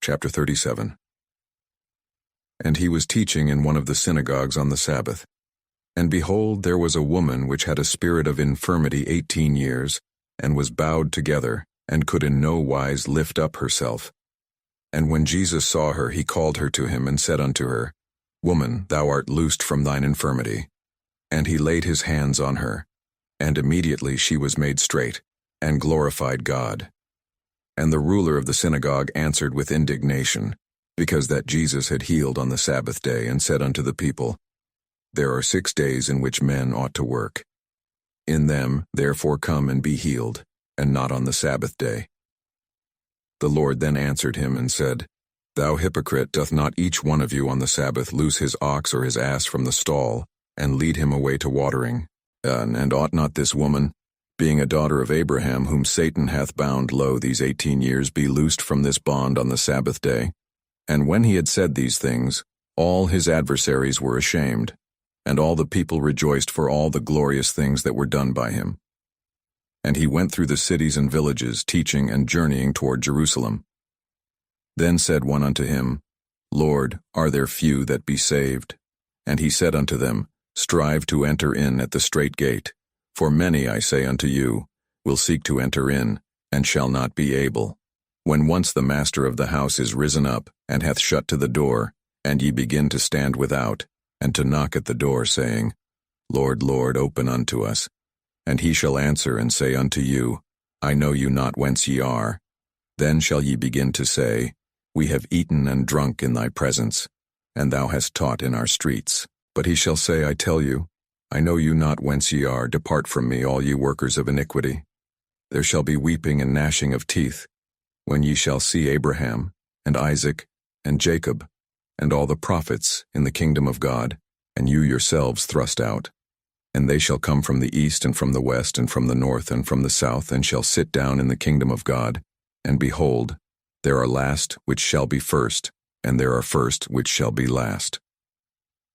Chapter 37. And he was teaching in one of the synagogues on the Sabbath. And behold, there was a woman which had a spirit of infirmity 18 years, and was bowed together, and could in no wise lift up herself. And when Jesus saw her, he called her to him, and said unto her, Woman, thou art loosed from thine infirmity. And he laid his hands on her, and immediately she was made straight, and glorified God. And the ruler of the synagogue answered with indignation, because that Jesus had healed on the Sabbath day, and said unto the people, There are 6 days in which men ought to work. In them therefore come and be healed, and not on the Sabbath day. The Lord then answered him and said, Thou hypocrite, doth not each one of you on the Sabbath loose his ox or his ass from the stall, and lead him away to watering? And ought not this woman, being a daughter of Abraham, whom Satan hath bound low these 18 years, be loosed from this bond on the Sabbath day? And when he had said these things, all his adversaries were ashamed, and all the people rejoiced for all the glorious things that were done by him. And he went through the cities and villages, teaching and journeying toward Jerusalem. Then said one unto him, Lord, are there few that be saved? And he said unto them, Strive to enter in at the strait gate. For many, I say unto you, will seek to enter in, and shall not be able. When once the master of the house is risen up, and hath shut to the door, and ye begin to stand without, and to knock at the door, saying, Lord, Lord, open unto us. And he shall answer and say unto you, I know you not whence ye are. Then shall ye begin to say, We have eaten and drunk in thy presence, and thou hast taught in our streets. But he shall say, I tell you, I know you not whence ye are. Depart from me, all ye workers of iniquity. There shall be weeping and gnashing of teeth, when ye shall see Abraham, and Isaac, and Jacob, and all the prophets in the kingdom of God, and you yourselves thrust out. And they shall come from the east, and from the west, and from the north, and from the south, and shall sit down in the kingdom of God. And behold, there are last which shall be first, and there are first which shall be last.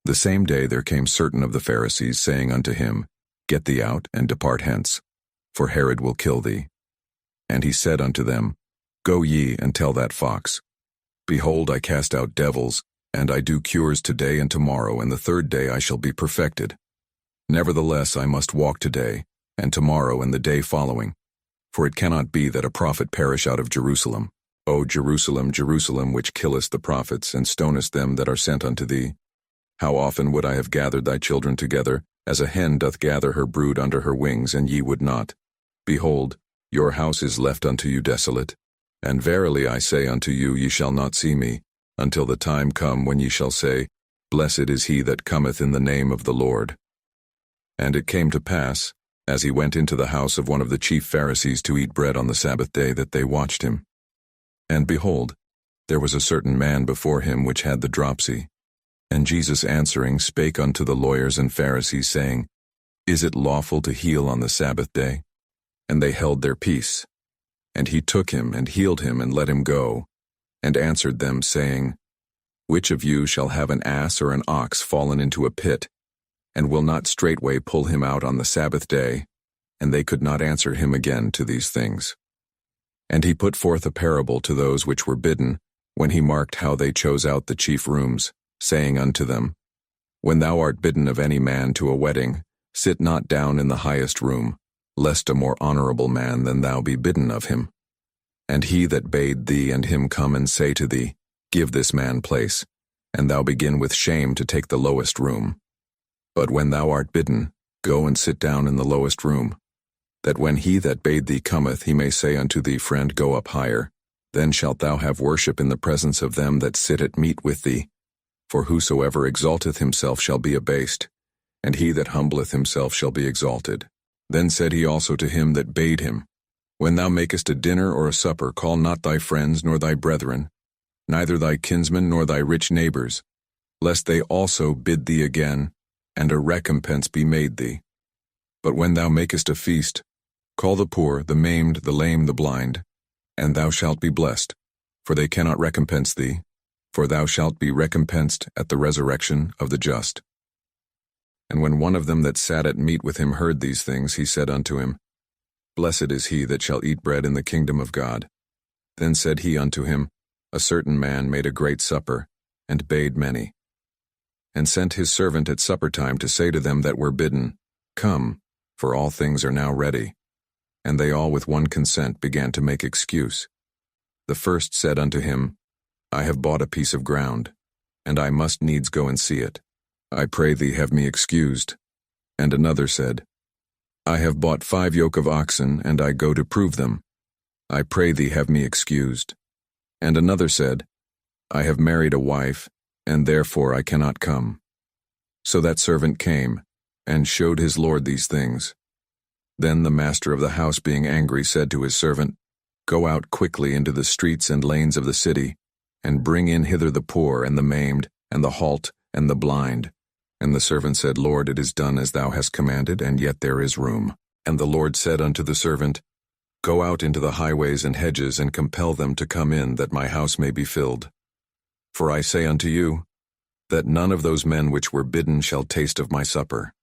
The same day there came certain of the Pharisees, saying unto him, Get thee out, and depart hence, for Herod will kill thee. And he said unto them, Go ye, and tell that fox, Behold, I cast out devils, and I do cures today and tomorrow, and the third day I shall be perfected. Nevertheless I must walk today, and tomorrow, and the day following. For it cannot be that a prophet perish out of Jerusalem. O Jerusalem, Jerusalem, which killest the prophets, and stonest them that are sent unto thee! How often would I have gathered thy children together, as a hen doth gather her brood under her wings, and ye would not? Behold, your house is left unto you desolate. And verily I say unto you, ye shall not see me, until the time come when ye shall say, Blessed is he that cometh in the name of the Lord. And it came to pass, as he went into the house of one of the chief Pharisees to eat bread on the Sabbath day, that they watched him. And behold, there was a certain man before him which had the dropsy. And Jesus answering spake unto the lawyers and Pharisees, saying, Is it lawful to heal on the Sabbath day? And they held their peace. And he took him, and healed him, and let him go, and answered them, saying, Which of you shall have an ass or an ox fallen into a pit, and will not straightway pull him out on the Sabbath day? And they could not answer him again to these things. And he put forth a parable to those which were bidden, when he marked how they chose out the chief rooms, saying unto them, When thou art bidden of any man to a wedding, sit not down in the highest room, lest a more honorable man than thou be bidden of him. And he that bade thee and him come and say to thee, Give this man place, and thou begin with shame to take the lowest room. But when thou art bidden, go and sit down in the lowest room, that when he that bade thee cometh, he may say unto thee, Friend, go up higher. Then shalt thou have worship in the presence of them that sit at meat with thee. For whosoever exalteth himself shall be abased, and he that humbleth himself shall be exalted. Then said he also to him that bade him, When thou makest a dinner or a supper, call not thy friends nor thy brethren, neither thy kinsmen nor thy rich neighbors, lest they also bid thee again, and a recompense be made thee. But when thou makest a feast, call the poor, the maimed, the lame, the blind, and thou shalt be blessed, for they cannot recompense thee, for thou shalt be recompensed at the resurrection of the just. And when one of them that sat at meat with him heard these things, he said unto him, Blessed is he that shall eat bread in the kingdom of God. Then said he unto him, a certain man made a great supper, and bade many, and sent his servant at supper time to say to them that were bidden, Come, for all things are now ready. And they all with one consent began to make excuse. The first said unto him, I have bought a piece of ground, and I must needs go and see it. I pray thee have me excused. And another said, I have bought 5 yoke of oxen, and I go to prove them. I pray thee have me excused. And another said, I have married a wife, and therefore I cannot come. So that servant came, and showed his lord these things. Then the master of the house, being angry, said to his servant, Go out quickly into the streets and lanes of the city, and bring in hither the poor, and the maimed, and the halt, and the blind. And the servant said, Lord, it is done as thou hast commanded, and yet there is room. And the Lord said unto the servant, Go out into the highways and hedges, and compel them to come in, that my house may be filled. For I say unto you, that none of those men which were bidden shall taste of my supper.